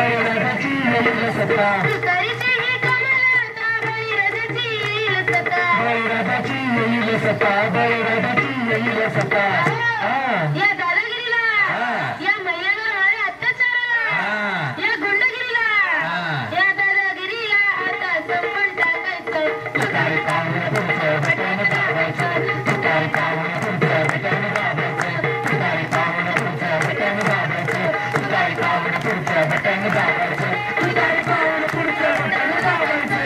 भैरवाची येईल सत्ता तुतारीची ही कमलता भैरवाची येईल सत्ता भैरवाची येईल सत्ता भैरवाची येईल सत्ता या दादागिरीला या महिलांवर होणाऱ्या अत्याचाराला या गुंडगिरीला या दादागिरीला आता संपून टाकायचं तुतारी कावून पुढचं बटन दाबायचं तुतारी कावून पुढचं बटन दाबायचं तुतारी कावून पुढचं बटन दाबायचं तुतारी कावून पुढचं बटन दाबायचं तुतारी कावून पुढचं बटन दाबायचं.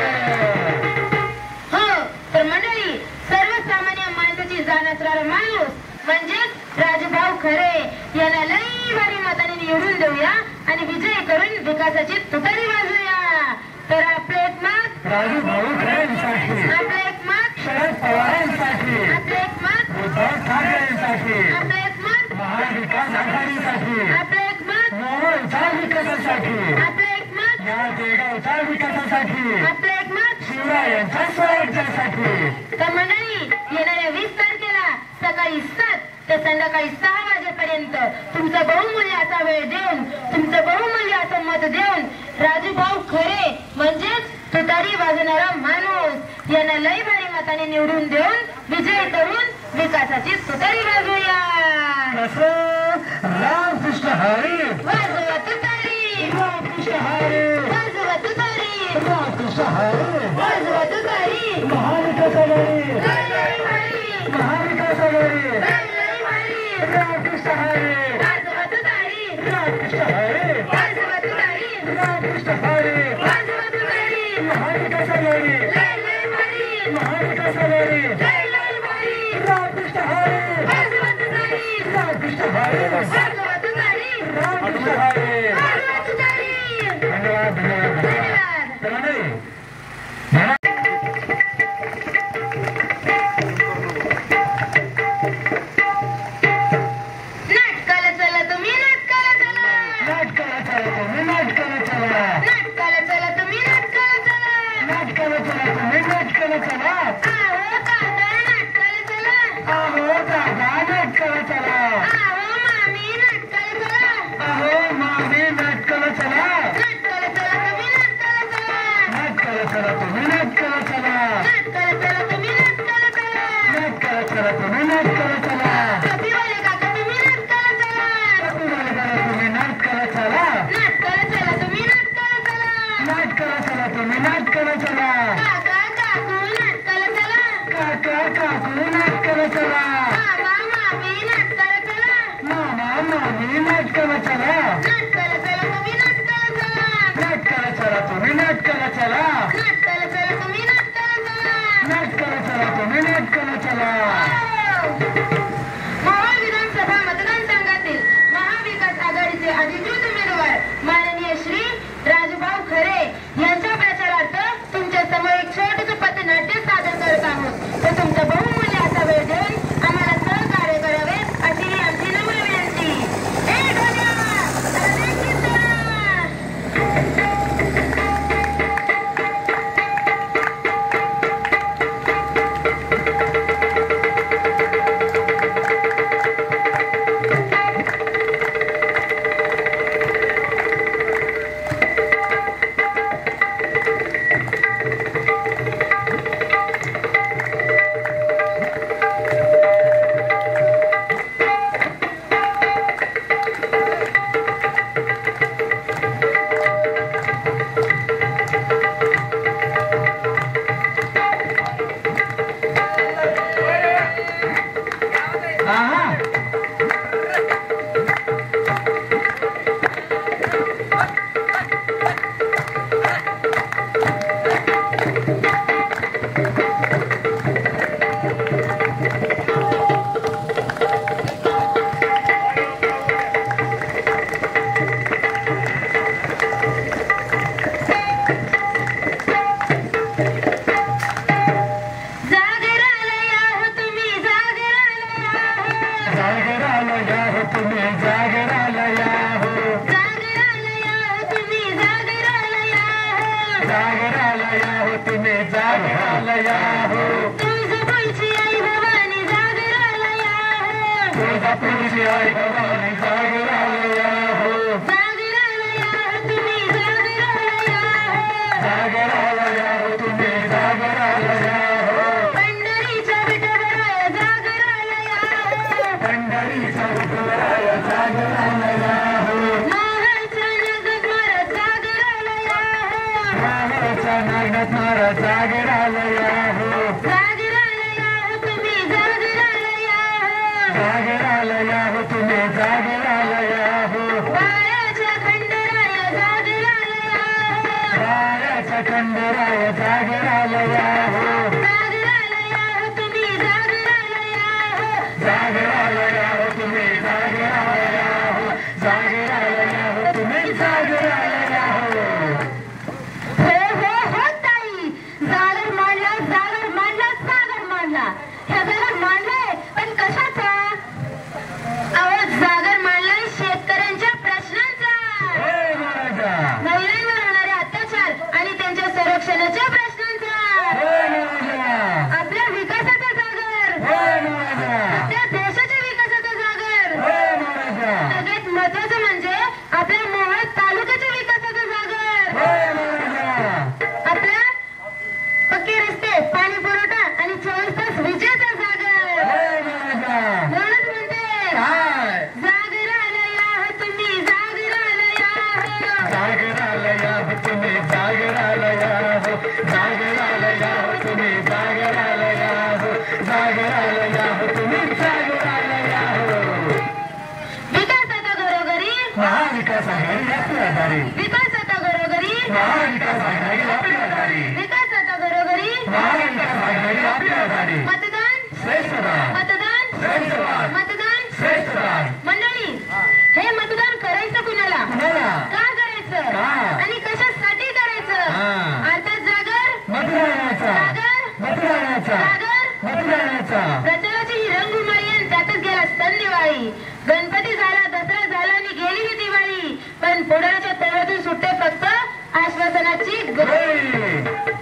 हो तर मंडळी सर्वसामान्य माणसाची जाण असणारा माणूस म्हणजेच राजूभाऊ खरे यांना लई भारी मताने निवडून देऊया आणि विजय करून विकासाची तुतारी वाजवूया. तर आपले एक मत राजूभाऊ खरेंसाठी आपले एक मत शरद पवारांसाठी आपले एक मत उद्धव ठाकरेंसाठी आपले एक मत महाविकास आघाडीसाठी आपले एक मत मोहोळच्या विकासासाठी आपले एक मत या जळगावच्या विकासासाठी आपले एक मत शिवरायांच्या स्वराज्यासाठी. तर मंडळी येणाऱ्या 20 तारखेला सकाळी 7 ते संध्याकाळी 6 वाजेपर्यंत तुमचा बहुमूल्य असा वेळ देऊन तुमचं बहुमूल्य असं मत देऊन राजूभाऊ खरे म्हणजेच तुतारी वाजवणारा माणूस यांना लई भारी मताने निवडून देऊन विजय करून विकासाची तुतारी वाजवूया. रामकृष्ण हरी वाजवा तुतारी रामकृष्ण हरी वाजवा तुतारी रामकृष्ण हरी वाजवा तुतारी महाविकास आघाडी लई लई भारी महाविकास आघाडी लई लई भारी रामकृष्ण हरी वाजवा तुतारी रामकृष्ण हरी वाजवा तुतारी रामकृष्ण हरी वाजवा तुतारी महाविकास आघाडी लई लई भारी महाविकास आघाडी लई लई भारी रामकृष्ण हरी वाजवा तुतारी रामकृष्ण हरी वाजवा तुतारी रामकृष्ण हरी. वाजवा तुतारी. धन्यवाद धन्यवाद धन्यवाद. तर मंडळी नाटकाला चला तुम्ही नाटकाला चला नाटकाला चला तुम्ही नाटकाला चला नाटकाला चला तुम्ही नाटकाला चला नाटकाला चला तुम्ही नाटकाला चला आहो काका नाटकाला चला अहो दादा नाटकाला चला आहो मामी नाटकाला चला अहो मामी नाटकाला चला नाटकाला चला तुम्ही नाटकाला चला नाटकाला चला तुम्ही नाटकाला चला नाटकाला चला तुम्ही नाटकाला चला नाटकाला चला तुम्ही नाटकाला चला टोपीवाले काका तुम्ही नाटकाला चला तुम्हाला चला तुम्ही नाटकाला चला नाटकाला चला तुम्ही नाटकाला चला नाटकाला चला तुम्ही नाटकाला चला काका काकू नाटकाला चला काका काकू नाटकाला चला मामा मामी नाटकाला चला मामा मामी नाटकाला चला नाटकाला चला तुम्ही नाटकाला चला नाटकाला चला तुम्ही नाटकाला चला नाटकाला चला तुम्ही नाटकाला चला नाटकाला चला तुम्ही नाटकाला चला. मोहोळ विधानसभा मतदारसंघातील महाविकास आघाडीचे अधिकृत उमेदवार माननीय श्री राजूभाऊ खरे यांच्या प्रचारार्थ तुमच्या समोर एक छोटंसं पथनाट्य सादर करत आहोत. तर तुमचा बहुमूल्य असा वेळ देऊन आम्हाला सहकार्य करावे अशी ही आमची नम्र विनंती. धन्यवाद. जागरालया हो तुळजापूरची आई भवानी जागरालया हो तुळजापूरची आई भवानी जागरालया हो जागरालया हो तुम्ही नागनाथ महाराज जागरालया हो जागरालया हो तुम्ही जागरालया हो जागरालया हो तुम्ही जागरालया हो बाळाच्या खंडराय जागरालया हो बाळाच्या खंडराय जागरालया हो जागरालया हो तुम्ही जागरालया हो जागरालया हो तुम्ही जागरालया हो जागरालया हो तुम्ही जागरालया हो हो ताई जागर मांडला सागर मांडला ह्या जागर मांडलाय पण कशाचा अहो जागर मांडलाय शेतकऱ्यांच्या प्रश्नांचा हो महाराजा महिलांवर होणारे अत्याचार आणि त्यांच्या संरक्षणाच्या प्रश्नांचा हो महाराजा आपल्या विकासाचा जागर हो महाराजा आपल्या देशाच्या विकासाचा जागर हो महाराजा सगळ्यात महत्वाचं म्हणजे आपल्या मोहोळ तालुक्याच्या विकासाचा जागर हो महाराजा आपल्या पक्के रस्ते पाणी पुरवठा आणि 24 तास विजेचा जागर हो महाराजा म्हणूनच म्हणते काय जागरालया हो तुम्ही जागरालया हो जागरालया हो तुम्ही जागरालया हो जागरालया हो तुम्ही जागरालया हो जागरालया हो तुम्ही जागरालया हो विकासाच्या घरोघरी महाविकास आघाडी आपल्या दारी विकासाच्या घरोघरी महाविकास आघाडी आपल्या दारी विकासाच्या घरोघरी महाविकास आघाडी आपल्या दारी मतदान श्रेष्ठदान मतदान श्रेष्ठदान मतदान श्रेष्ठदान मंडळी हे मतदान करायचं कुणाला कुणाला का करायचं का? आणि कशासाठी करायचं हा. अर्थात जागर मतदानाचा जागर मतदानाचा जागर मतदानाचा प्रचाराची ही रंगुमाळी आणि त्यातच गेला सण दिवाळी गणपती झाला दसरा झाला आणि गेली ही दिवाळी पण पुढाऱ्याच्या तळ्यातून सुटते फक्त आश्वासनाची होय.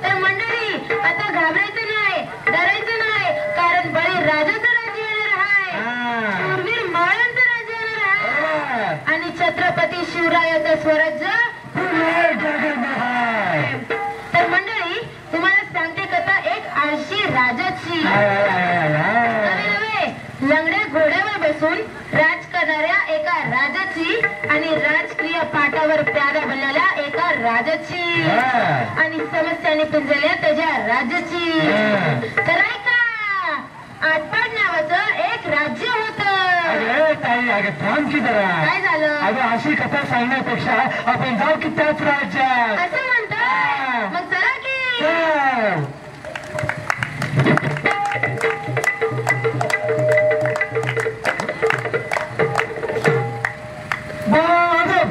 तर मंडळी आता घाबरायचं नाही डरायचं नाही कारण बळी राजाचं राज्य येणार आहे हा. शूरवीर माळांचं राज्य येणार आहे बरोबर. आणि छत्रपती शिवरायाचं स्वराज्य पुन्हा जगन्नाथ. तर मंडळी तुम्हाला सांगते कथा एक आळशी राजाची I, I, I, I, I. नवे नवे लंगड्या घोड्यावर बसून राज करणाऱ्या एका राजाची आणि राजकीय पाटावर प्यादा बनलेल्या एका राजाची हा. आणि समस्याने पिंजलेल्या त्याच्या राजाची हा. तर ऐका आटपाड नावाचं एक राज्य होतं अगं ताई अगं थांब की जरा काय झालं अगं अशी कथा सांगण्यापेक्षा आपण जाऊ की त्याच राज्यात असं म्हणताय मग चला की चल. बाजब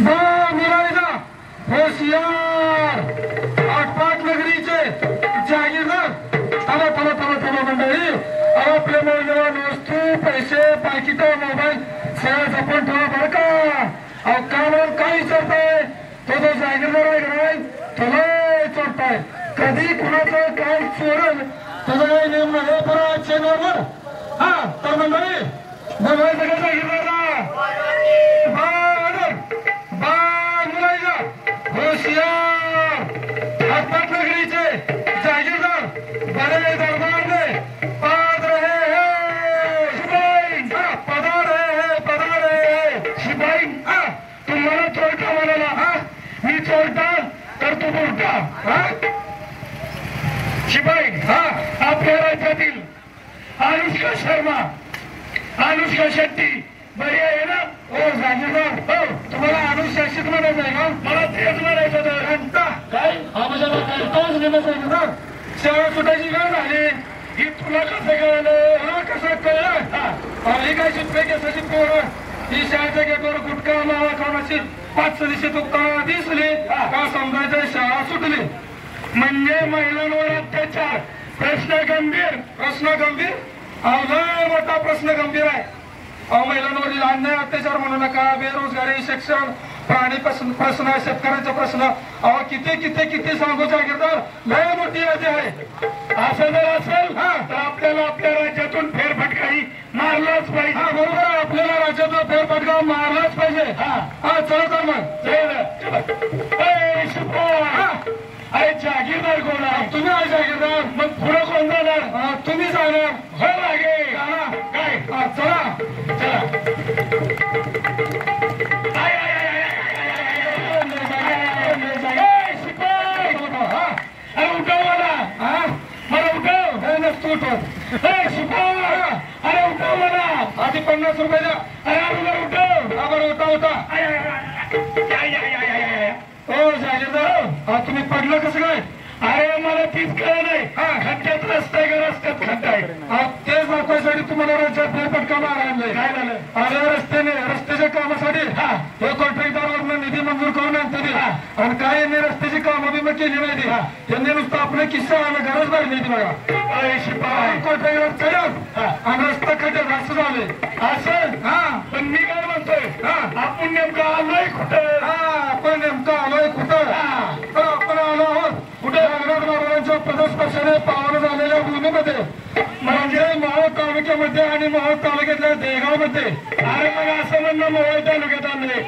बा मिरायला होशियार आटपाट नगरीचे जागीरदार थांबा मंडळी आपल्या मौल्यवान वस्तू पैसे पाकिट मोबाईल सगळं जपून ठेवा बरं का अहो कामावर काय विचारताय तो जो जागीरदार आहे का नाही तुला विचारताय कधी कुणाचं काय चोरल तुझं नेम हे बरं चॅनलवर हा तर मंडळी बोलवायचं का जागीरदारला होशियार आटपाट नगरीचे जागीरदार बड़े दरबार में पाद रहे हैं सिपाही पधा रहे हैं सिपाही तुम मला चोरटा म्हणाला मी चोरटा तर तू बोलता शिपाई आपल्या राज्यातील अनुष्का शर्मा अनुष्का शेट्टी बरी आहे ना हो जागीरदार हो तुम्हाला अनुशासित म्हणायचं आहे का मला तेच म्हणायचं होतं काय तोच नेमच आहे ना शाळा सुटायची वेळ झाली ही तुला कसं कळलं हा कसं कळलं ही काय शिकवे केसाची पोरं ही शाळेच्या गेटवर गुटखा मावा खाण्याची 5 दिवशी तुका दिसली का समजायचं शाळा सुटली म्हणजे महिलांवर अत्याचार प्रश्न गंभीर लय मोठा प्रश्न गंभीर आहे महिलांवरील अन्याय अत्याचार म्हणू नका बेरोजगारी शिक्षण प्राणी प्रश्न शेतकऱ्यांचा प्रश्न किती सांगू जागीरदार लय मोठी यादी आहे असं जर असेल तर आपल्याला आपल्या राज्यातून फेरफटकाही मारलाच पाहिजे बरोबर आपल्याला राज्यातून फेरफटका मारलाच पाहिजे चला तर मग अरे जागीरदार कोण आहे तुम्ही आहे जागीरदार मग पुढे कोण जाणार तुम्ही जाणार हो लागे काय चला 50 रुपये द्या. बरं उठा. हो जागीरदार तुम्ही पडलं कसं काय? अरे मला तीच कळ नाही. खड्ड्यात रस्ता आहे का रस्त्यात खड्डा आहे? तेच दाखवायसाठी तुम्हाला राज्यात फेरफटका मारायला. काय झालं? अरे रस्त्याच्या कामासाठी हे कॉन्ट्रॅक्टरवरनं निधी मंजूर करून आणते आणि काय यांनी रस्त्याची कामं बिमं केली नाही. यांनी नुसतं आपलं किस्सा आला गरज भरली ती बघा. कॉन्ट्रॅक्टर चढत आणि रस्ता खड्ड्यात असं झाले. असं पण मी काय म्हणतोय आपण नेमकं आलोय कुठं? आपण नेमकं आलोय कुठं? आपण आलो आहोत कुठे? नागनाथ महाराजांच्या पदस्पर्शाने पावन झालेल्या भूमीमध्ये म्हणजे मोहोळ तालुक्यामध्ये आणि मोहोळ तालुक्यातल्या देगावमध्ये. अरे मग असं म्हणणं मोहोळ तालुक्यात आलोय.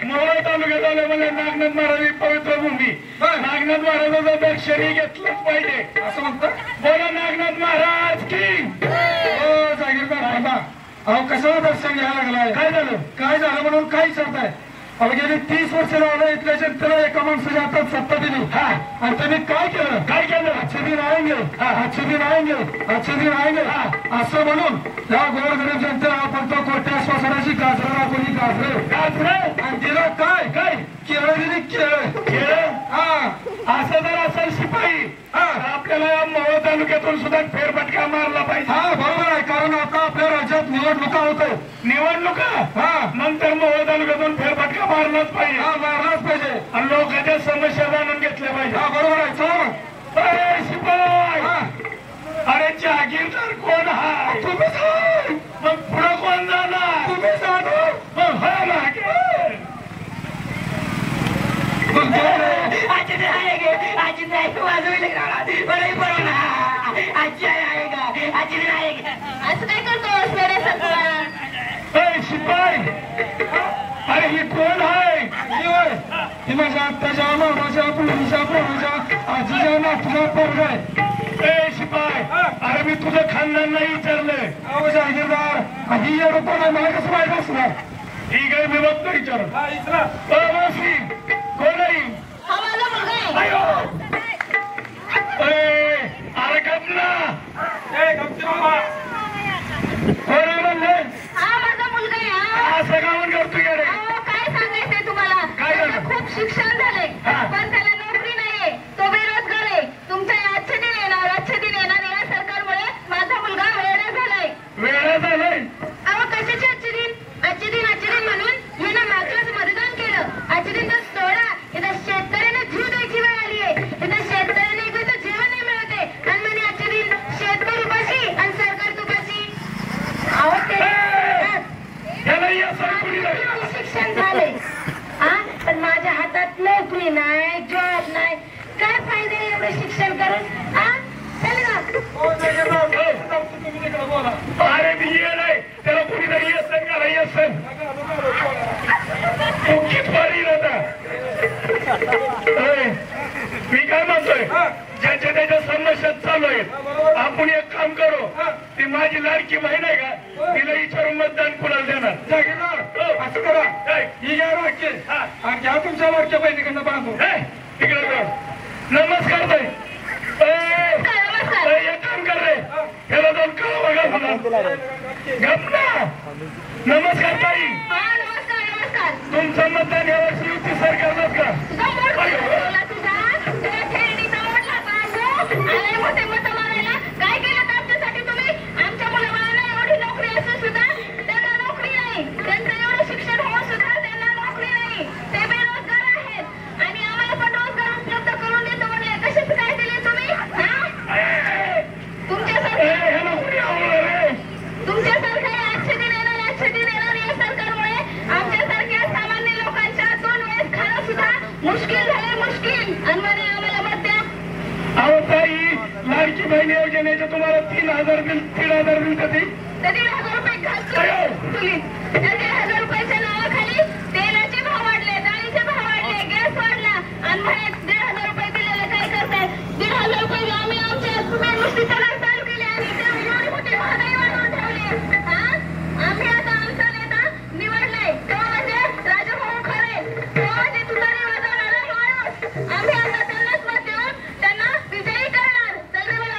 मोहोळ तालुक्यात आलोय म्हणजे नागनाथ महाराज पवित्र भूमी. नागनाथ महाराजाचा दर्शन घेतलंच पाहिजे असं म्हणतात. बोला नागनाथ महाराज की. हो जागीरदार बाबा अहो कशाला दर्शन घ्यायला लागलाय? काय झालं म्हणून काय विचारताय? अहो गेली 30 वर्ष झालं इथल्या जनतेला एका माणसाच्या हातात सत्ता दिली आणि त्यांनी काय केलं? अच्छे दिन आएंगे असं म्हणून या गोरगरीब जनतेला आपण तो खोट्या श्वासनाची गाजर दाखवली. गाजर आणि दिलं काय? केळं दिली. केळं असं जर असेल शिपाई आपल्याला मोहोळ तालुक्यातून सुद्धा फेरफटका मारला पाहिजे. बरोबर आहे. कारण आता आपल्या राज्यात निवडणुका होत आहेत. निवडणुका नंतर मोहोळ तालुक्यातून फेरफटका मारलाच पाहिजे आणि लोकांच्या समस्या जाणून घेतल्या पाहिजे. बरोबर आहे. चला शिपाई. अरे जागीरदार कोण हा? तुम्ही मग पुढं कोण जाणार? तुम्ही जाणार. असं काय करतो शिपाई? अरे ही कोण आहे? ही माझ्या आत्याच्या मामाच्या पुढीच्या आजीच्या नातूचा पोरगा आहे. शिपाई अरे मी तुझं खानदान नाही विचारलंय. अहो जागीरदार ही एवढं पण मला कसं माहित असणार? ठीक आहे मी बघतो विचारून. कोण नाही? हा माझा मुलगा आहे. अरे गमला कोण म्हणले? हा माझा मुलगा आहे. असं कामून करतो रे? काय सांगायचंय तुम्हाला? काय झालं? खूप शिक्षण झालंय पण त्याला नोकरी नाहीये. तो बेरोजगार आहे. तुमच्या आजचे दिन येणार या सरकारमुळे माझा मुलगा वेडा झालाय. अहो कशाचे आजचे दिन म्हणून मी ना मागच्याच मतदान केलं. आजचे दिन तर सोडा. इथं शेतकऱ्यांना जीव द्यायची वेळ आली आहे. इथं शेतकऱ्यांना इकडे तर जेवण नाही मिळते आणि म्हणे आजचे दिन शेतकरी उपाशी आणि सरकार तुपाशी. अहो शिक्षण झाले पण माझ्या हातात नोकरी नाही, जॉब नाही. काय फायदे एवढे शिक्षण करून? अरे मी ये नाही त्याला कुणीतरी येसन का नाही येसन मी काय म्हणतोय ज्याच्या त्याच्या समस्यात चालू आहेत आपण एक काम करू. ती माझी लाडकी बहीण आहे का तिला विचारून मतदान कुणाला देणार? जागीरदार असं करा ही घ्या वाक्य आणि घ्या तुमच्या वाक्य बहिणीकडनं बांधून तिकडे नमस्कार ताई. एक काम कर रे त्याला जाऊन कळवा बघा. गप्पा नमस्कार ताई. तुमचं मतदान यावर्षी युती सरकारलाच का? काय केलं आमच्यासाठी तुम्ही? आमच्या मुलाबाळांना एवढी नोकरी असून सुद्धा त्यांना नोकरी नाही. त्यांचं एवढं शिक्षण होऊन सुद्धा त्यांना नोकरी नाही. ते बेरोजगार आहेत आणि आम्हाला पण रोजगार उपलब्ध करून देतो म्हणले. कशाच काय दिले तुम्ही? तुमच्यासारखं आजचे दिन येणार या सरकारमुळे आमच्यासारख्या सामान्य लोकांच्या 2 वेळेस खाणं सुद्धा मुश्किल झाले. आणि म्हणे आम्हाला मत द्या. अहो ताई लाडकी बहीण योजनेचे तुम्हाला 3,000 बिल कधी? 1,500 रुपये घालतो. त्या 1,000 रुपयाच्या नावाखाली तेलाचे भाव वाढले, डाळीचे भाव वाढले, गॅस वाढला आणि म्हणे 1,500 रुपये दिलेले काय करताय? 1,500 रुपये आम्ही आमच्या नुसती तलाक चालू केली आणि एवढी मोठी महागाई वाढवून ठेवली. आम्ही आता आमचा नेता निवडलाय तो म्हणजे राजाभाऊ खरे. तो म्हणजे तुतारी वाजवणारा माणूस. आम्ही आता त्यांनाच मत देऊन त्यांना विजयी करणार. चल रे मला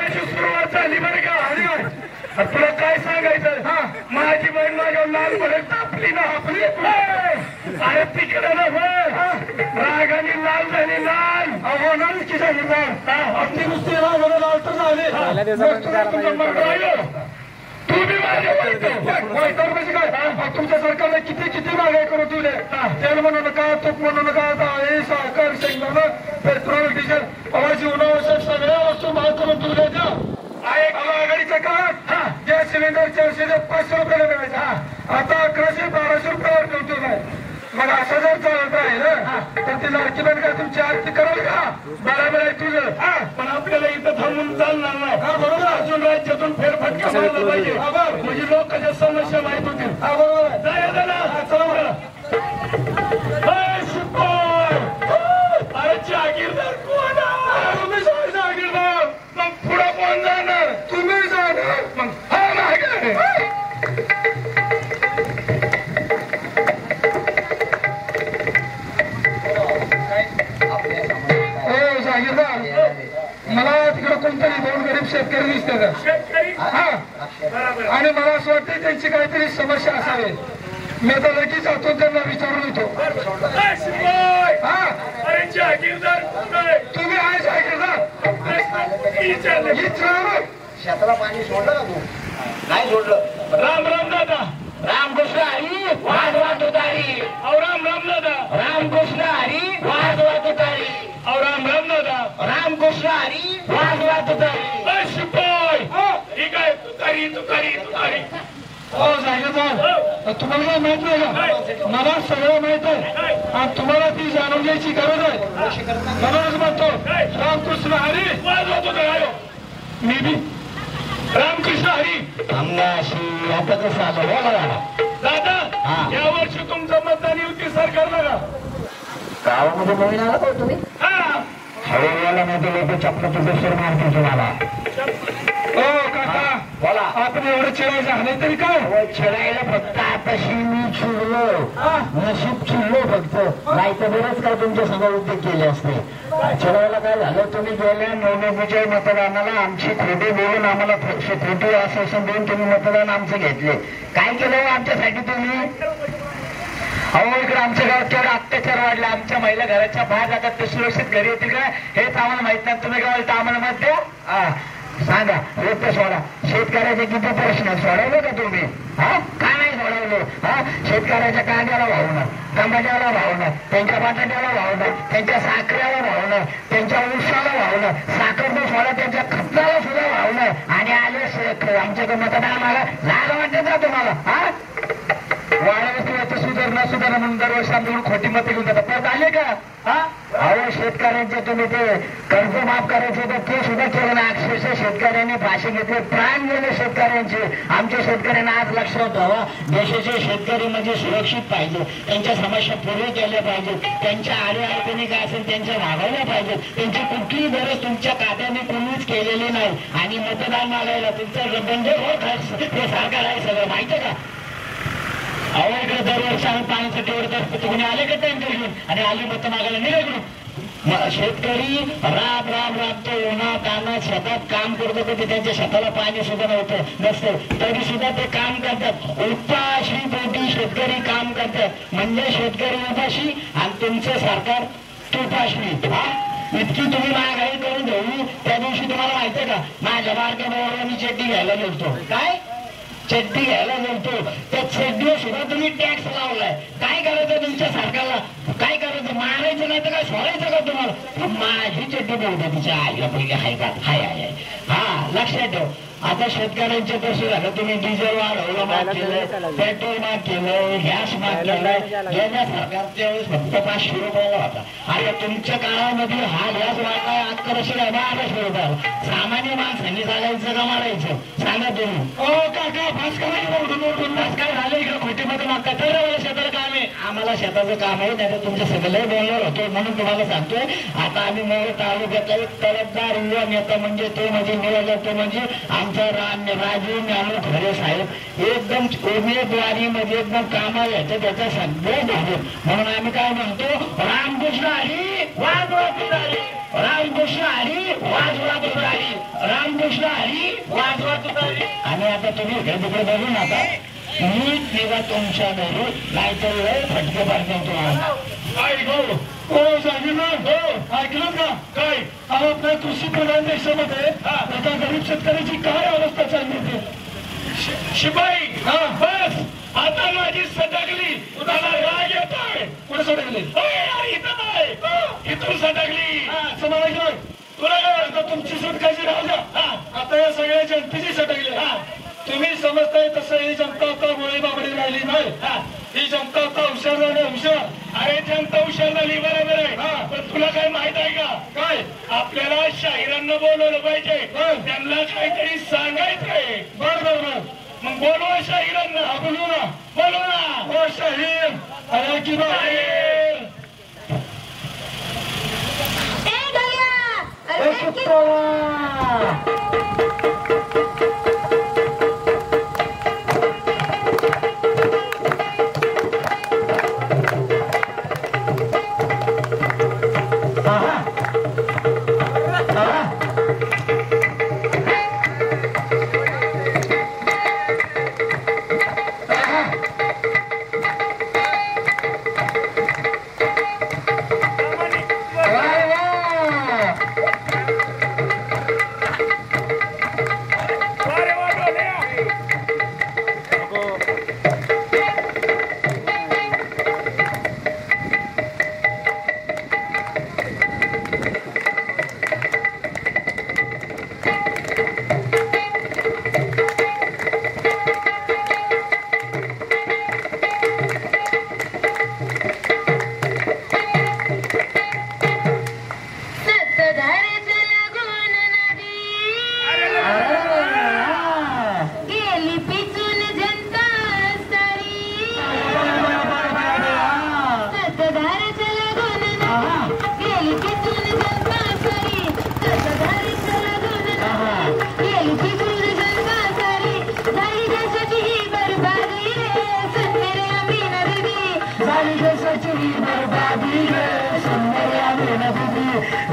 अशी सुरुवात झाली बरं का. आणि तुला काय सांगायचं हा माझी बहीण माझ्या लाल भडक तापली ना आपली अरे तिकडे ना रागाने लाल झाली लाल अहो नाची झाली लाल आपली नुसती रागाने लाल तर झाली तुम्ही माझ्या म्हणजे काय तुमच्या सरकारने किती किती मागण्या करू तुले तेल म्हणू नका तूप म्हणू नका साखर शेंगदाणा पेट्रोल डिझेल आवाजी उन्हावश्यक सगळ्या वस्तू महाग करून तुला द्या. आघाडीच्या काळात गॅस सिलेंडर 400 ते 500 रुपयाला मिळायचा आता 1100-1200 रुपयावर ठेवतो नाही. मग असं जर चालत राहील तर ती लाडकी बहीण काय तुमची आरती कराल का बरोबर आहे तुझं पण आपल्याला इथं थांबून चालणार नाही बरोबर. अजून राज्यातून फेरफटका मारला पाहिजे म्हणजे लोकांच्या समस्या माहित होतील. बरोबर चला अरे जागीरदार कोण तुम्ही जागीरदार मग पुढे कोण जाणार तुम्ही जाणार मग हा नाही मला तिकडे कोणतरी 2 गरीब शेतकरी दिसते का हा आणि मला असं वाटतं त्यांची काहीतरी समस्या असावी. मी आता लगेच जातो त्यांना विचारून येतो. तुम्ही आहे जागीरदार शेताला पाणी सोडलं का तू नाही सोडलं. राम राम दादा रामकृष्ण हरी वाजवा तुतारी अहो राम राम दादा रामकृष्ण हरी वाजवा तुतारी अहो राम राम दादा रामकृष्ण हरी वाजवा तुतारी शिपाई ठीक आहे तुतारी तुतारी तुतारी. हो जागीरदार तुम्हाला काय माहित नाही का मला सगळं माहित आहे आणि तुम्हाला ती जाणून घ्यायची गरज आहे म्हणूनच म्हणतो रामकृष्ण हरी वाजवा तुतारी. मी बी रामकृष्ण हरी अशी आता कसं आलं बोला दादा या वर्षी तुमचं मतदान युती सरकारला का गावामध्ये नवीन आला का तुम्ही हळूहळू मध्ये लोक चपलाचं सुर मारतील तुम्हाला. हो काका बोला आपण एवढं चिराय झालं तरी काय खेळायला फक्त आताशी मी चिडलो नशीब चिडलो फक्त नाही तर बरंच काय तुमच्या समोर उद्योग केले असते. चिडायला काय झालं तुम्ही गेल्या निवडणुकीच्या मतदानाला आमची खोटी बोलून आम्हाला खोटी आश्वासन देऊन तुम्ही मतदान आमचं घेतले. काय केलं आमच्यासाठी तुम्ही अहो इकडे आमच्या गावात केवढा अत्याचार वाढला आमच्या महिला घराच्या बाहेर जातात ते सुरक्षित घरी येतील का हेच आम्हाला माहित नाही. तुम्ही गावाला तर आम्हाला मत द्या सांगा रोज सोडा. शेतकऱ्याचे किती प्रश्न सोडवले का तुम्ही का नाही सोडवले शेतकऱ्याच्या कांद्याला भावणं टमाट्याला भावणं त्यांच्या बटाट्याला भावणं त्यांच्या साखरेला भावणं त्यांच्या ऊसाला भावणं साखर तो सोडा त्यांच्या खताला सुद्धा भावणं आणि आले आमच्याकडे मतदानाला लाग वाटत का तुम्हाला वाढवस्ती सुधारणा म्हणून दरवर्षी आमच्याकडून खोटी मतं घेऊन जातात परत आले का अहो शेतकऱ्यांचे तुम्ही ते कर्ज माफ करायचे तर ते सुद्धा केलं ना. अक्षरशः शेतकऱ्यांनी फाशी घेतले प्राण गेले शेतकऱ्यांचे. आमच्या शेतकऱ्यांना आज लक्षात ठेवा देशाचे शेतकरी म्हणजे सुरक्षित पाहिजे त्यांच्या समस्या पूर्ण केल्या पाहिजेत त्यांच्या अडीअडचणी काय असेल त्यांच्या भागवल्या पाहिजेत. त्यांची कुठलीही गरज तुमच्या खात्याने कोणीच केलेली नाही आणि मतदान मागायला तुमचं बंद होत हे सरकार आहे सगळं माहिती का. अहो इकडे दरवर्षी आम्ही पाण्याचं तेवढं असतं तुम्ही आले का टँकर घेऊन आणि आली मतं मागायला निघालो. शेतकरी राब राबतो उन्हात तानात शेतात काम करतो कधी त्यांच्या शेताला पाणी सुद्धा नसतं तरी सुद्धा ते काम करतात. उपाशी पोटी शेतकरी काम करतात म्हणजे शेतकरी उपाशी आणि तुमचं सरकार तुपाशी. इतकी तुम्ही महागाई करून घेऊ त्या दिवशी तुम्हाला माहितीये का माझ्या बारक्या भावाला मी चड्डी घ्यायला गेलतो. काय चड्डी घ्यायला गेलतो त्या चड्डीवर सुद्धा तुम्ही टॅक्स लावलाय. काय करायचं तुमच्या सरकारला काय करायचं मारायचं नाही तर काय सोडायचं का तुम्हाला. माझी चड्डी बोलतो तिच्या आईला पहिले हाय का हाय लक्षात ठेव. आता शेतकऱ्यांचे कसं झालं तुम्ही डिझेल वाढवलं माफ केलं पेट्रोल माफ केलं गॅस माफ केलं गेल्या सरकारच्या वेळेस फक्त 500 रुपयाला होता. अरे तुमच्या काळामध्ये हा गॅस वाढलाय आज कशी आहे 1200 रुपयाला. सामान्य माणसांनी चालायचं का मारायचं सांगा तुम्ही. काका फास काय झालं इकडे खोटी मध्ये मागता तर शेताला काम आहे आम्हाला शेताचं काम आहे नाही तर तुमच्या सगळं बोलणार होतो म्हणून तुम्हाला सांगतोय. आता आम्ही मोर तालुक्यातला एक तलबदार युवा नेता म्हणजे तो म्हणजे निवडला तो म्हणजे आमचा राजू ज्ञानू खरे साहेब एकदम उमेदवारीमध्ये एकदम कामाला येतं त्याचं सगळं झालं. म्हणून आम्ही काय म्हणतो रामकृष्ण हरी वाजवा तुतारी, रामकृष्ण हरी वाजवा तुतारी, रामकृष्ण हरी वाजवा तुतारी. आणि आता तुम्ही इकडे तिकडे बघू नका, नीट निघा तुमच्या घरी, नाहीतर वेळ फटके पाडतो तुम्हाला. ऐकलं का काय आपल्या कृषी प्रधान देशामध्ये एका गरीब शेतकऱ्याची काय अवस्था चालली होती. शिपाई बस आता माझी सटकली, तुला राग येतोय. कुठे सटकली? इथं नाही, इथून सटकली. समाज तुला काय वाटतं तुमची सुटकाची राहू द्या. आता या सगळ्या जनतेची सटकली. तुम्ही समजताय तसं ही जनता आता गोळी बाबडी राहिली नाही. ही जनता आता हुशार झाली हुशार. अरे जनता हुशार झाली बरोबर आहे, पण तुला काय माहित आहे का काय आपल्याला शाहिरांना बोलवलं पाहिजे, त्यांना काहीतरी सांगायचंय. बरोबर मग बोलवा शाहिरांना. बोलू ना बोलवा ना. हो शाहीर अरे की ए गया, अरे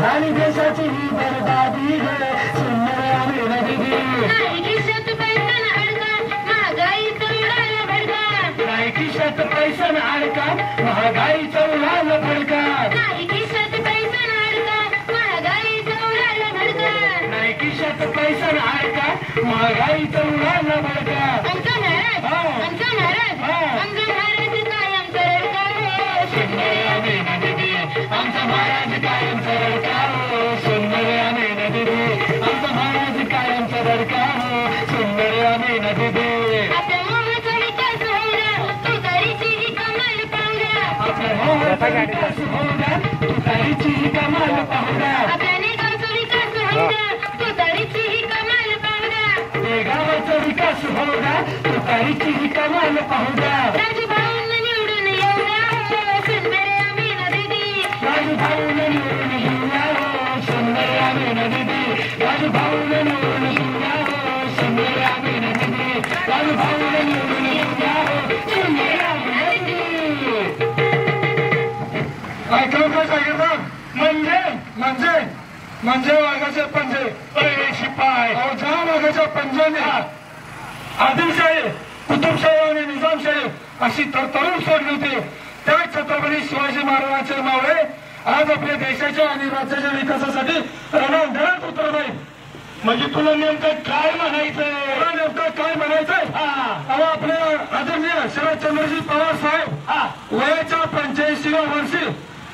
रानी देशाची ही बरबादी है, सुंदर आम्ही नदी. नाही खिशात पैसा न अडका, महागाईचा उडाला भडका. नाही खिशात पैसा न अडका, महागाईचा उडाला भडका. नाही खिशात पैसा न अडका, महागाईचा उडाला भडका. नाही खिशात पैसा न अडका, महागाईचा उडाला भडका. आमचा महाराज, आमचा महाराज, आमचा महाराज कायम सरकार हो. सुंदर आम्ही नदी, आमचा महाराज कायम सरकार हो. सुंदर आम्ही नदी, आमचा महाराज कायम सरकार हो. सुंदर आम्ही नदी. आपल्या मोहाचा विकास होऊ द्या, तुतारीची ही कमाल पाहू द्या. आपल्या मोहाचा विकास होऊ द्या, तुतारीची ही कमाल पाहू द्या. आपल्या नेगावचा विकास होऊ द्या, तुतारीची ही कमाल पाहू द्या. गावाचा विकास होऊ द्या, तुतारीची ही कमाल पाहू द्या. राजूभाऊंना निवडून येऊ द्या हो, सुंदर आम्ही नदी. राजूभाऊला निवडून येऊया हो, सुंदर आम्ही नदी. राजूभाऊला निवडून येऊया हो, सुंदर आम्ही नदी. राजूभाऊला निवडून येऊया हो, सुंदर आम्ही नदी. ऐकलं का सांगितलं? म्हणजे म्हणजे म्हणजे वाघाचे पंजे. शिपाय ज्या वाघाच्या पंजाने आदिलशाही, कुतुबशाही आणि निजामशाही अशी तरतरून सोडली होती, त्या छत्रपती शिवाजी महाराजांचे मावळे आज आपल्या देशाच्या आणि राज्याच्या विकासासाठी रणांगणात उतरत आहेत. म्हणजे तुला नेमकं काय म्हणायचंय? तुला नेमकं काय म्हणायचंय? अहो आपल्या आदरणीय शरदचंद्रजी पवार साहेब वयाच्या 85व्या वर्षी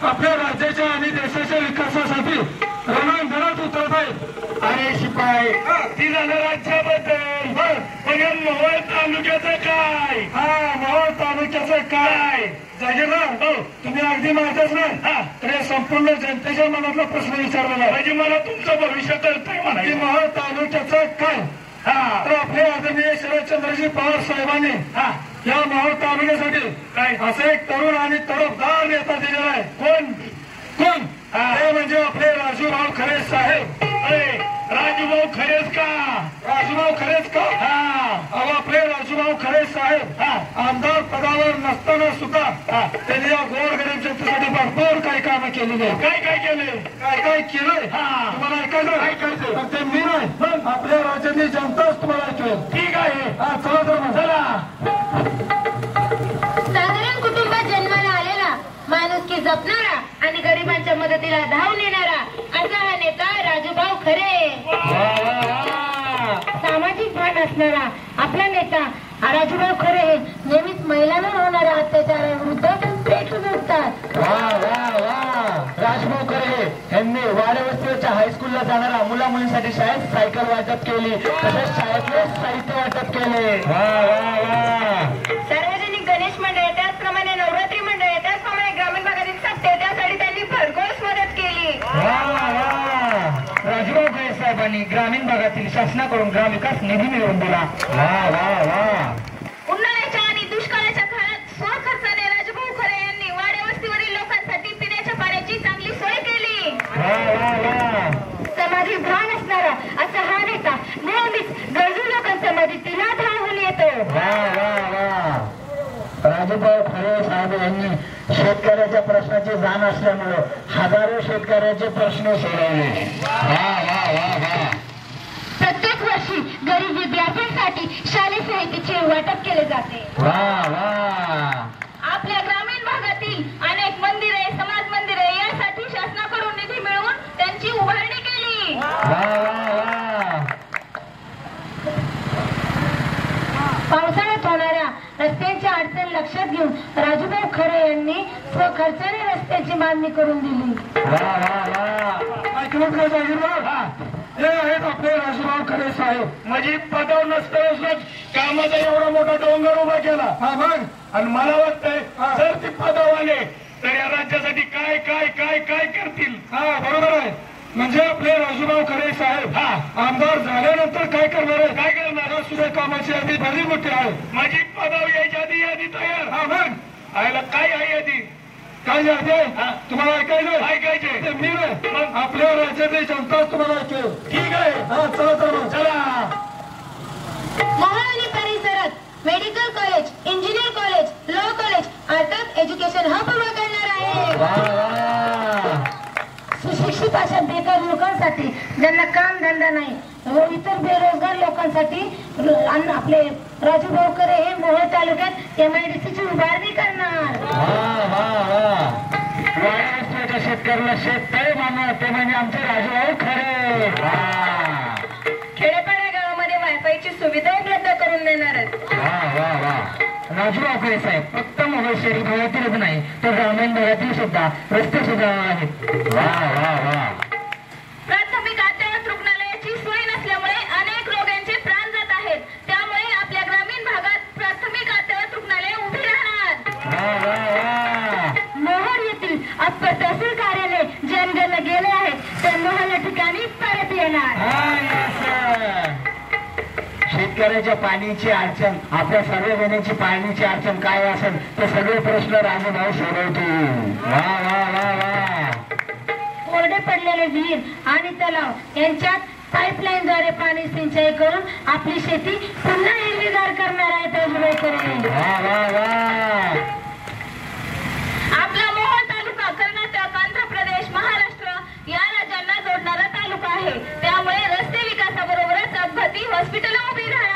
आपल्या राज्याच्या आणि देशाच्या विकासासाठी रणांगणात उतरत आहेत. अरे शिपाई ती झालं राज्याबद्दल, पण या मोहोळ तालुक्याचं काय? मोहोळ तालुक्याचं काय? जागीरदार तुम्ही अगदी माहितच नाही, तर या संपूर्ण जनतेच्या मनातला प्रश्न विचारलेला. म्हणजे मला तुमचं भविष्य कळतंय की म्हणा. मोहोळ तालुक्याचं काय? तर आपले आदरणीय शरदचंद्रजी पवार साहेबांनी या मोहोळ तालुक्यासाठी काय असं एक तरुण आणि तडफदार नेता दिलेला आहे. कोण? कोण? ते म्हणजे आपले राजूभाऊ खरे साहेब. राजूभाऊ खरेच का? राजूभाऊ खरेच का? अहो आपले राजूभाऊ खरे साहेब आमदार पदावर नसताना सुद्धा त्यांनी या गोरगरीब जनतेसाठी भरपूर काही कामं केलेली आहे. काय काय केले? काय काय केलंय तुम्हाला ऐकायचं? ऐकायचं तर ते मी नाही, आपल्या राज्यातली जनताच तुम्हाला ऐकवेल. ठीक आहे, चला तर मग. चला. साधारण कुटुंबात जन्माला आलेला, माणुसकी जपणारा आणि गरिबांच्या मदतीला धावून येणारा असा हा नेता राजूभाऊ खरे. सामाजिक भान असणारा आपला नेता राजूभाऊ खरे हे नेहमीच महिलांवर होणाऱ्या अत्याचाराविरुद्ध पेटून उठतात. राजभाऊ खरे यांनी वाड्यावस्तीच्या हायस्कूलला जाणाऱ्या मुला मुलींसाठी शाळेत सायकल वाटप केली, तसेच शाळेतले साहित्य वाटप केले. सार्वजनिक गणेश मंडळ, त्याचप्रमाणे नवरात्री मंडळ, त्याचप्रमाणे ग्रामीण भागातील सत्ते, त्यासाठी त्यांनी भरघोस मदत केली. राजभाऊ खरे साहेबांनी ग्रामीण भागातील शासनाकडून ग्रामविकास निधी मिळवून दिला. उन्हाळ्याच्या आणि दुष्काळाच्या काळात स्वखर्चाने राजभाऊ खरे यांनी वाड्यावस्तीवरील लोकांसाठी पिण्याच्या पाण्याची चांगली सोय केली. समाधी भान असणारा असा हा नेता नेहमीच गरजू लोकांच्या मदतीला धावून येतो. राजूभाऊ खरे साहेब यांनी शेतकऱ्याच्या प्रश्नाची जाण असल्यामुळे हजारो शेतकऱ्याचे प्रश्न सोडवले. प्रत्येक वर्षी गरीब विद्यार्थ्यांसाठी शालेय साहित्याचे वाटप केले जाते. आपल्या ग्रामीण भागातील अनेक मंदिरे, समाज मंदिरे यासाठी शासनाकडून निधी मिळवून त्यांची उभारणी केली. पावसाळ्यात होणाऱ्या रस्त्यांच्या अडचण लक्षात घेऊन राजूभाऊ खरे यांनी स्वखर्चाने रस्त्याची बांधणी करून दिली. हे आहेत आपले राजूभाऊ खरे साहेब. म्हणजे पदावर नसताना कामाचा एवढा मोठा डोंगर उभा केला. मग आणि मला वाटतंय जर ते पदावर आले तर या राज्यासाठी काय काय काय काय करतील. बरोबर आहे. म्हणजे आपले राजूभाऊ खरे साहेब आमदार झाल्यानंतर काय करणार आहे? काय करणार? सुद्धा कामाची यादी भरली मोठी आहे. माझी पदावर यायच्या आधी यादी तयार. मग आयला काय आहे यादी? काय यादी आहे? तुम्हाला ऐकायचं? ऐकायचे ते मी नाही, आपल्या राज्यातली जनता तुम्हाला ऐकेल. ठीक आहे, चला तर चला. मोहोळ आणि परिसरात medical college, engineer college, law college अर्थात एज्युकेशन हब उभा करणार आहे. सुशिक्षित अशा बेकार लोकांसाठी ज्यांना काम धंदा नाही व इतर बेरोजगार लोकांसाठी आपले राजूभाऊ खरे हे मोहोळ तालुक्यात MIDCची उभारणी करणार. वाड्यावस्तीच्या शेतकऱ्याला शेततळे मानणार ते म्हणजे आमचे राजूभाऊ खरे. खेडेपाड्या गावामध्ये वायफायची सुविधा उपलब्ध करून देणार आहेत. राजूभाऊ खरे साहेब फक्त मोहोळ शहरी भागातीलच नाही तर ग्रामीण भागातील सुद्धा रस्ते सुद्धा आहेत. प्राथमिक अत्यावश्यक रुग्णालयाची सोय नसल्यामुळे अनेक रोग्यांचे प्राण जात आहेत. त्यामुळे आपल्या ग्रामीण भागात प्राथमिक अत्यावश्यक रुग्णालय उभी राहणार. मोहोळ येथील अप्पर तहसील कार्यालय जनगण गेले आहे त्या मोहोळ ठिकाणी परत येणार. शेतकऱ्याच्या पाण्याची अडचण, आपल्या सर्व जणांची पाण्याची अडचण काय असेल ते सगळे प्रश्न राजूभाऊ सोडवतील. कोरडे पडलेले विहीर आणि तलाव यांच्यात पाईपलाईनद्वारे पाणी सिंचाई करून आपली शेती पुन्हा हिरवीगार करणार आहेत राजूभाऊ खरे. आपला मोहोळ तालुका कर्नाटक, आंध्र प्रदेश, महाराष्ट्र या राज्यांना जोडणारा तालुका आहे. त्यामुळे रस्ते विकासाबरोबरच अपघाती हॉस्पिटल उभी राहणार.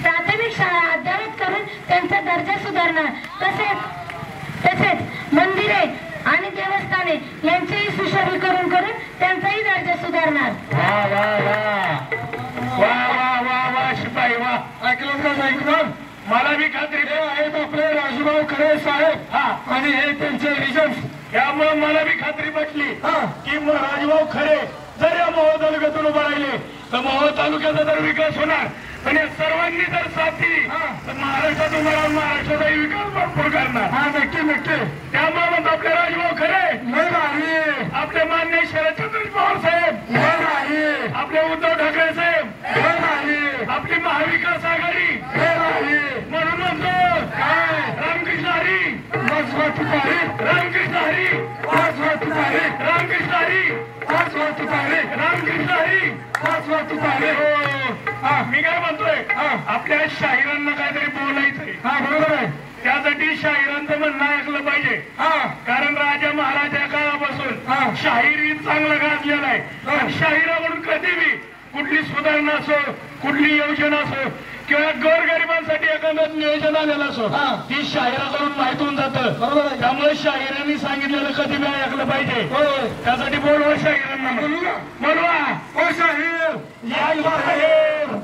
प्राथमिक शाळा अद्ययावत करून त्यांचा दर्जा सुधारणार. तसेच मंदिरे आणि देवस्थाने यांचेही सुशोभीकरण करून त्यांचाही दर्जा सुधारणार. शिपाई वा. ऐकलं का? ऐकलं. मला बी खात्री आहेत आपले राजूभाऊ खरे साहेब आणि हे त्यांचे विजन. त्यामुळे मला बी खात्री पटली की राजूभाऊ खरे जर या मोहोळ तालुक्यातून उभा राहिले तर मोहोळ तालुक्याचा तर विकास होणार. पण या सर्वांनी जर साथ दिली तर महाराष्ट्रात उभा राहून महाराष्ट्राचाही विकास भरपूर करणार. नक्की नक्की. त्यामुळे म्हणतो आपले राजूभाऊ खरे, आपले मान्य शरदचंद्र पवार साहेब, आपले उद्धव ठाकरे साहेब, आपली महाविकास आघाडी म्हणून म्हणतो काय रामकृष्ण हरी, रामकृष्ण हरी, रामकृष्ण हरी. रामकृष्ण हरी वाचवा तुतारे. मी काय म्हणतोय आपल्या शाहिरांना काहीतरी बोलायचंय. बरोबर आहे. त्यासाठी शाहिरांचं म्हणणं ऐकलं पाहिजे. कारण राजा महाराजा काळापासून शाहिरी चांगलं गाजलेलं आहे. आणि शाहिराकडून कधी बी कुठली सुधारणा असो, कुठली योजना असो किंवा गोरगरिबांसाठी एखादं नियोजन आलेलं असो ती शाहिराकडून माहित होऊन जातं. त्यामुळे शाहिरांनी सांगितलेलं कधी बी ऐकलं पाहिजे. त्यासाठी बोलवा शाहिरांना. बोलवा ओ शाहीर या शाहीर.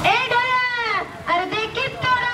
ए डोळा अरे देखील तोडा.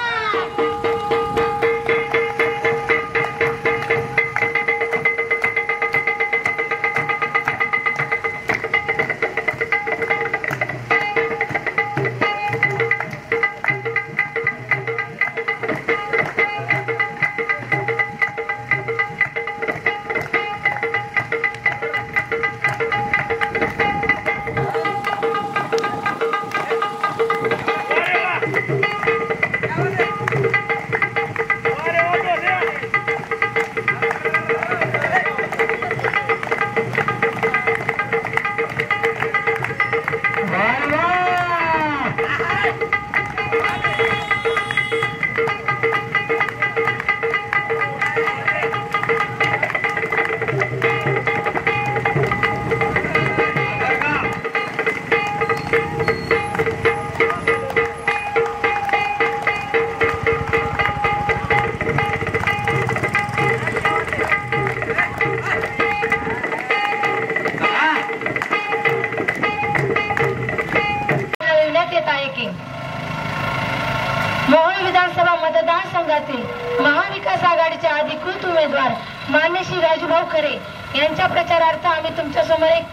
मोहोळ विधानसभा मतदारसंघातील महाविकास आघाडीचे अधिकृत उमेदवार मान्य श्री राजूभाऊ खरे यांच्या प्रचारार्थ आम्ही तुमच्या समोर एक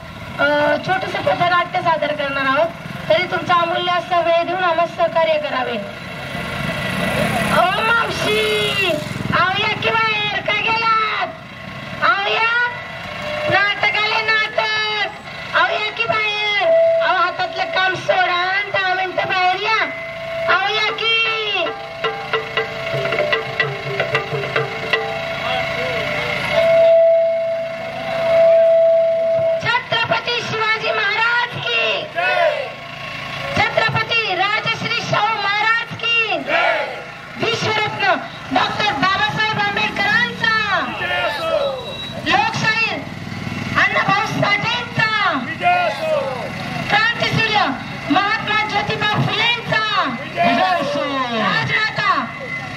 छोटस पथनाट्य सादर करणार आहोत. तरी तुमचा अमूल्य असा वेळ देऊन आम्हाला सहकार्य करावे. ओ मावशी आवया की बाहेर का गेलात? आवया नाटकाले नाटक आवया की बाहेर. अहो हातातलं काम सोडा आणि 10 मिनिटं बाहेर या. आवया की. छत्रपती शिवाजी महाराज की. छत्रपती राजश्री शाहू महाराज की. विश्वरत्न डॉक्टर बाबासाहेब आंबेडकरांचा. लोकशाहीर अण्णाभाऊ साठेंचा. क्रांतीसूर्य महात्मा ज्योतिबा फुलेंचा. राजमाता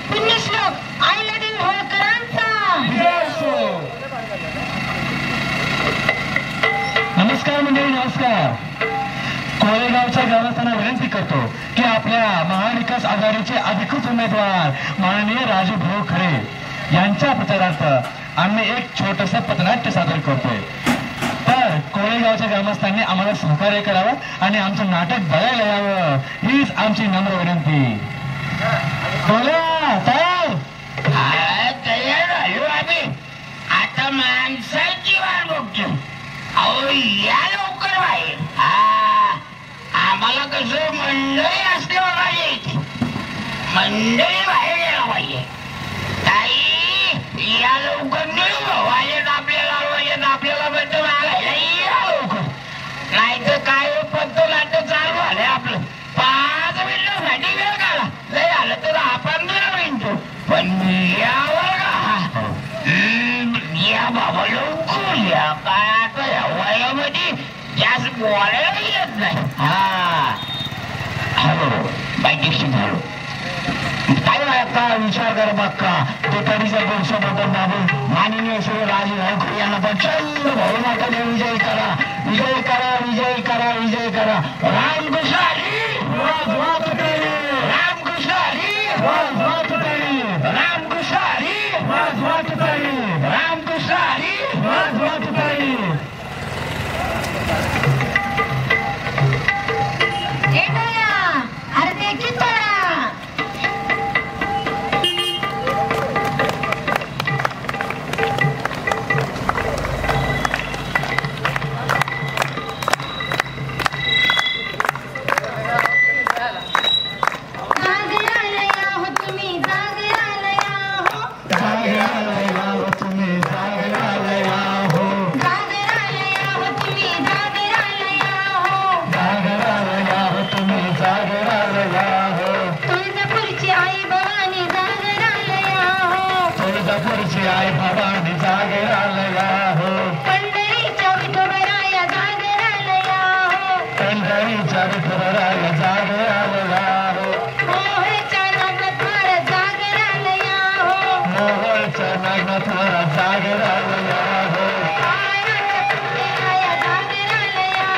पुण्यश्लोक अहिल्यादेवी होळकरांचा. नमस्कार मंडळी, नमस्कार. कोळेगावच्या ग्रामस्थांना विनंती करतो की आपल्या महाविकास आघाडीचे अधिकृत उमेदवार माननीय राजूभाऊ खरे यांच्या प्रचारार्थ आम्ही एक छोटस पथनाट्य सादर करतोय. तर कोळेगावच्या ग्रामस्थांनी आम्हाला सहकार्य करावं आणि आमचं नाटक बघायला यावं हीच आमची नम्र विनंती. बोला तयार. तयार झालो आम्ही. आता माणसाची वाट बघतो. अहो या लवकर बाहेर. आम्हाला कसं मंडळी असते बघा यायची. मंडळी बाहेर यायला पाहिजे. ताई या लवकर नाही वाजेत आपल्याला भेटून आलायला या लवकर. नाही तर काय पत्तो नाटक चालू आलंय आपलं. 5 मिनिटांसाठी वेळ काढा. लय आलं तर 15 मिनिटं पण यावर का या बाबा लवकर या. काय आता या वयामध्ये जास्त बोलायला येत नाही. हॅलो बायकेशी झालो काय आता विचार कर बघा. तुतारीचा पक्षाबद्दल दाबून माननीय श्री राजूभाऊ खरे यांना प्रचंड बहुमताने विजयी करा. विजय करा, विजय करा, विजय करा. रामकृष्ण हरी. रामकृष्ण हरी. रामकृष्ण हरी. रामकृष्ण हरी. ए डोळा अरे देखील तोडा. नाही जाग खराला जाग आलया हो मोहच्या नागनाथार जागर आलया हो मोहच्या नागनाथार जाग आलया हो पायाच्या गुंडेराया जाग आलया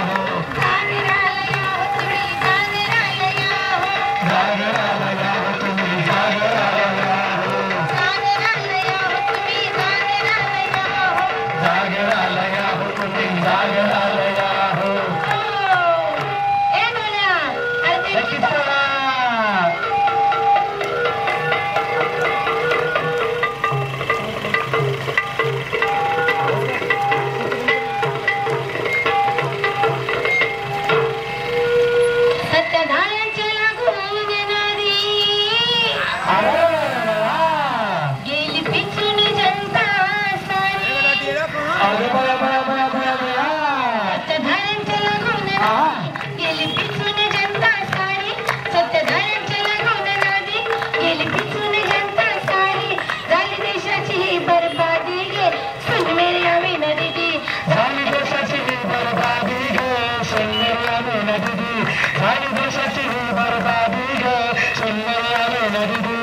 हो जाग आलया हो तुम्ही जाग आलया हो जाग आलया हो तुम्ही जाग आलया हो सत्यधाऱ्यांचे लागून देणारी गेली पिचून जनता सारी सत्यधाऱ्यांचे लागून गेली पिचून जनता सारी सत्यधाऱ्यांचे लागून नादी गेली पिचून जनता सारी झाली देशाची ही बरबादी गे सुन मेरी आम्ही नदी झाली देशाची ही बरबादी गे सुंदर नदी झाली देशाची ही बरबादी गे सुंदर नदी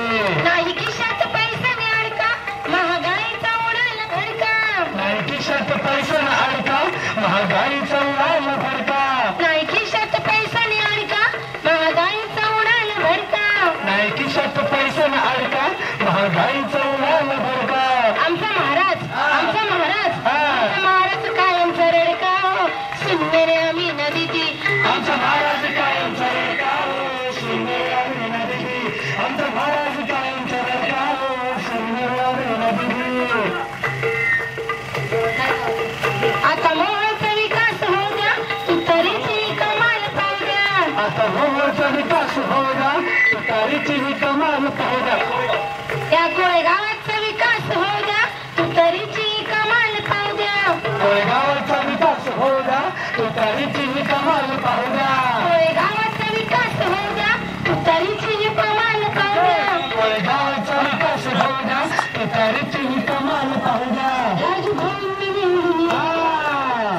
नाही खिशात पैसा नाही अडका महागाईचा उडाला भडका नाही खिशात पैसा न अडका महागाईचा उडाला भडका नाही खिशात पैसा नाही अडका महागाईचा उडाला भडका नाही खिशात पैसा न अडका महागाईचा उडाला भडका आमचा महाराज कायमचा रडका हो सुंदर आम्ही नदी आमचा महाराज कायमचा रडका हो सुंदर नदी आमचा महाराज कायमचा रडका हो सुंदर नदी आता मोहचा विकास हो द्या तुतारीची कमाल पाहू द्या आता मोहचा विकास हो द्या तुतारीची ही कमाल पाहू द्या त्या कोळेगावाचा विकास हो द्या तुतारीची कमाल पाहू द्या कोळेगावाचा विकास हो द्या तुतारीची ही कमाल पाहू द्या कोळेगावाचा विकास हो द्या तुतारीची कमाल पाहू द्या कोळेगावाचा विकास हो द्या तुतारीची ही कमाल पाहू द्या राजभवनने निवडून या.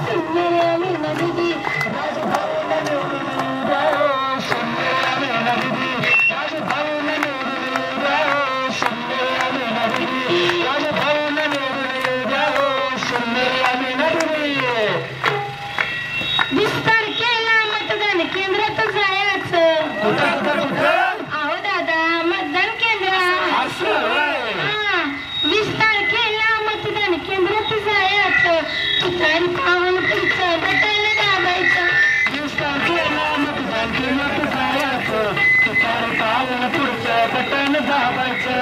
सुंदर आम्ही नदी राजभवनने निवडून द्या हो सुंदर नदी राजभवनने निवडून द्या हो सुंदर नदी राजभवनने निवडून द्या हो सुंदर नदी 20 तारखेला मतदान केंद्रात जायचं अहो दादा मतदान केंद्रात 20 तारखेला मतदान केंद्रात जायचं तुतारी पाहून पुढचं बटन दाबायचं 20 तारखेला मतदान केंद्रात जायचं तुतारी पाहून पुढचं बटन दाबायचं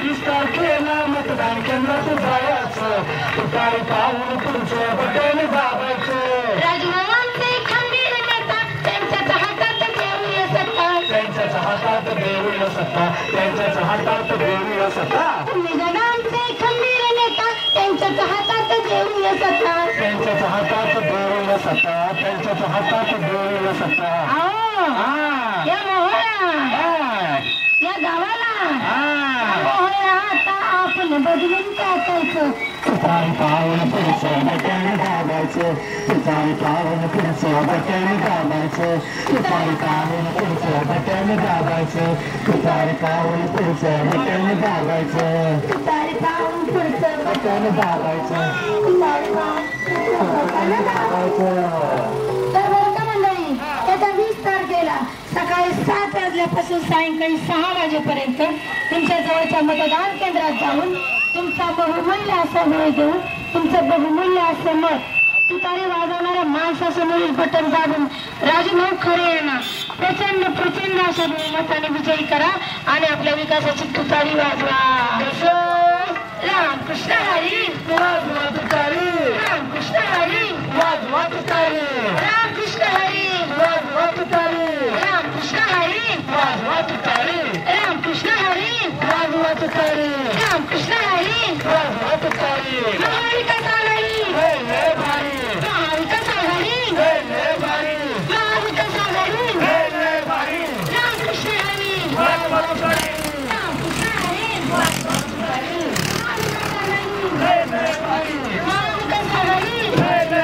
20 तारखेला मतदान केंद्रात जायचं तुतारी पाहून पुढचं बटन दाबायचं राजभवनचे खंबीर नेता त्यांच्याच हातात देऊया सत्ता त्यांच्याच हातात देऊळ सत्ता त्यांच्याच हातात देऊळ सत्ता निगडांचे खंबीर नेता त्यांच्याच हातात देऊया सत्ता त्यांच्याच हातात देऊळ सत्ता त्यांच्याच हातात देऊळ सत्ता अहो या मोहळा या गावाला मोहळा आता आपण बदलून टाकायचं तुतारी पाहून पुढचं बटन दाबायचं तुतारी पाहून पुढचं बटन दाबायचं तुतारी पाहून पुढचं बटन दाबायचं तुतारी पाहून पुढचं बटन दाबायचं तुतारी पाहून पुढचं बटन दाबायचं तुतारी पाहून दाबायचं तर बरं का मंडळी त्याच्या 20 तारखेला सकाळी 7 वाजल्यापासून सायंकाळी 6 वाजेपर्यंत तुमच्या जवळच्या मतदान केंद्रात जाऊन तुमचा बहुमूल्य असा वेळ देऊन तुमचं बहुमूल्य असं मत तुतारी वाजवणाऱ्या माणसासमोरील बटन दाबून राजूभाऊ खरे यांना प्रचंड अशा बहुमताने विजयी करा आणि आपल्या विकासाची तुतारी वाजवा. रामकृष्ण हरी वाजवा तुतारी रामकृष्ण हरी वाजवा तुतारी रामकृष्ण हरी वाजवा तुतारी रामकृष्ण हरी वाजवा तुतारी रामकृष्ण हरी वाजवा तुतारी रामकृष्ण हरी वाजवा तुतारी महाविकास आघाडी लय भारी महाविकास आघाडी लय भारी महाविकास आघाडी लय भारी रामकृष्ण हरी वाजवा तुतारी रामकृष्ण हरी वाजवा तुतारी महाविकास आघाडी लय भारी महाविकास आघाडी लय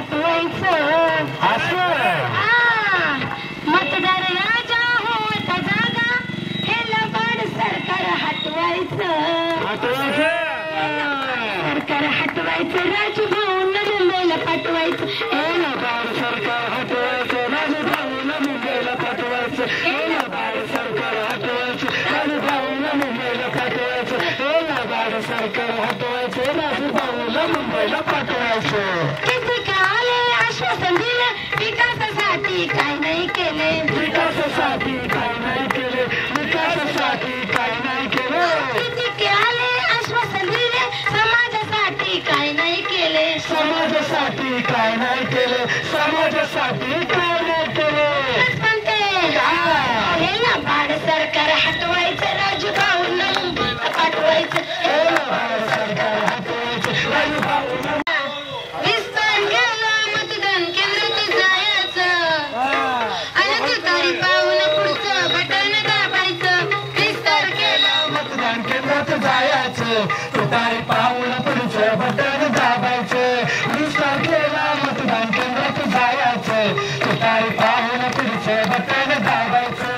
हटवायचं असं मतदार राजा होता जागा हे लबाड सरकार हटवायचं सरकार हटवायचं राजभवन मुंबईला पाठवायचं हे लबाड सरकार हटवायचं राजभाऊला मुंबईला पाठवायचं हे लबाड सरकार हटवायचं राजभाऊला मुंबईला पाठवायचं हे लबाड सरकार हटवायचं राजभाऊला मुंबईला पाठवायचं किती काले आश्वासन दिलं विकासासाठी काय नाही केले विकासासाठी काय नाही केले विकासासाठी काय नाही केलं किती काले आश्वासन दिले समाजासाठी काय नाही केले समाजासाठी काय नाही केले समाजासाठी काय नाही केले म्हणते हे लबाड सरकार हटवायचं राजूभाऊंना मुंबईला पाठवायचं हे लबाड सरकार हटवायचं राजभाऊला विस्तार केला मतदान केंद्रात जायचं आणि तुतारी पाहून पुढचं बटन दाबायचं विस्तार केला मतदान केंद्रात जायचं तुतारी पाहून पुढचं बटन दाबायचं विस्तार केला मतदान केंद्रात जायचं तुतारी पाहून पुढचं बटन दाबायचं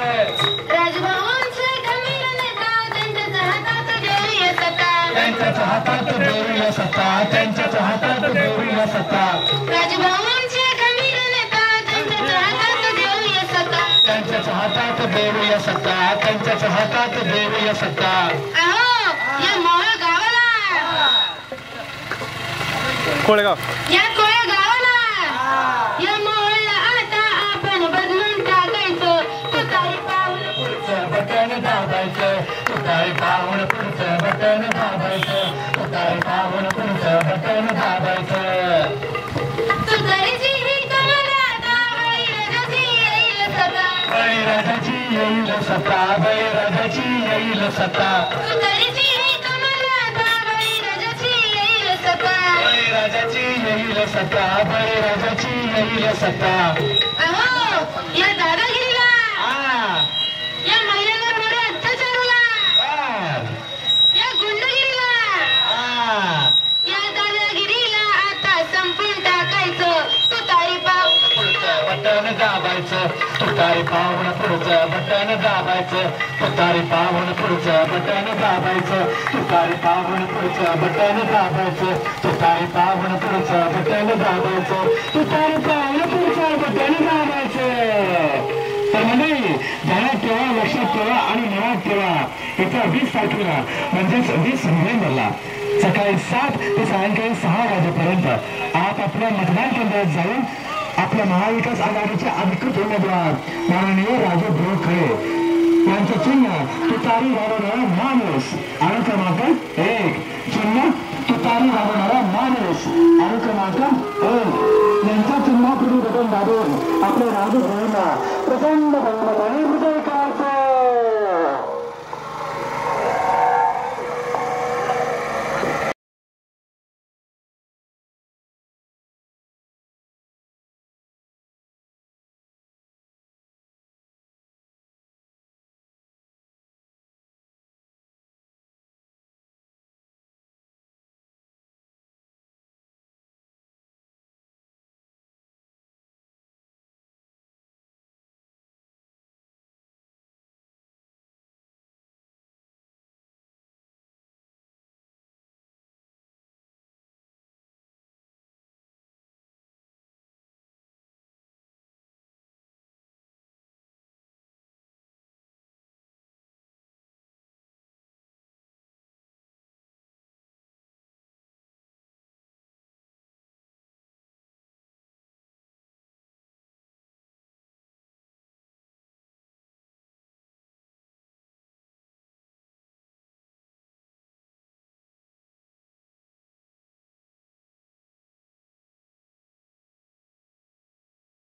राजभवनचे गंभीर नेता त्यांच्याच हातात देऊया सत्ता त्यांच्याच हातात देऊया सत्ता त्यांच्याच हातात देऊया सत्ता राजभवनचे गंभीर नेता त्यांच्याच हातात देऊया सत्ता त्यांच्याच हातात देऊया सत्ता त्यांच्याच हातात देऊया सत्ता अहो या मोळ गावाला कोळेगाव या कोळ्या गावाला या मोहळला आता आपण बदलून टाकायचं तुतारी पाहून पुढचं बटन दाबायचं तुतारी पाहून पुढचं बटन दाबायचं तुतारी पाहून पुढचं बटन दाबायचं तुतारीची ही कमला आता बळीराजाची येईल सत्ता बळीराजाची येईल सत्ता बळीराजाची येईल सत्ता तुतारीची ही कमला आता बळीराजाची येईल सत्ता बळीराजाची येईल सत्ता बळीराजाची येईल सत्ता अहो या दादागिरीला आ, या महिलांवर मोठ्या अत्याचाराला आ, या गुंडगिरीला आ. या दादागिरीला आता संपून टाकायचं तुतारी पाहून पुढचं बटन दाबायचं तुतारी पाहून पुढचं बटन दाबायचं तुतारी पाहून पुढचं बटन दाबायचं तुतारी पाहून पुढचं बटन दाबायचं तुतारी पाहून पुढचं बटन दाबायचं तुतारी पाहून पुढचं बटन दाबायचं तर मंडळी ध्यानात ठेवा लक्षात ठेवा आणि मनात ठेवा येत्या 20 तारखेला म्हणजेच 20 नोव्हेंबरला सकाळी 7 ते सायंकाळी 6 वाजेपर्यंत आपापल्या मतदान केंद्रात जाऊन आपल्या महाविकास आघाडीचे अधिकृत उमेदवार माननीय राजू भाऊ खरे यांचं चिन्ह तुतारी वाढवणारा माणूस आणि क्रमांक 1 चिन्ह तुतारी वाढवणारा माणूस आणि क्रमांक 1 यांच्या चिन्हापूर्वी बटन दाबून आपल्या राजू भाऊंना प्रचंड बहुमताने विजय करायचा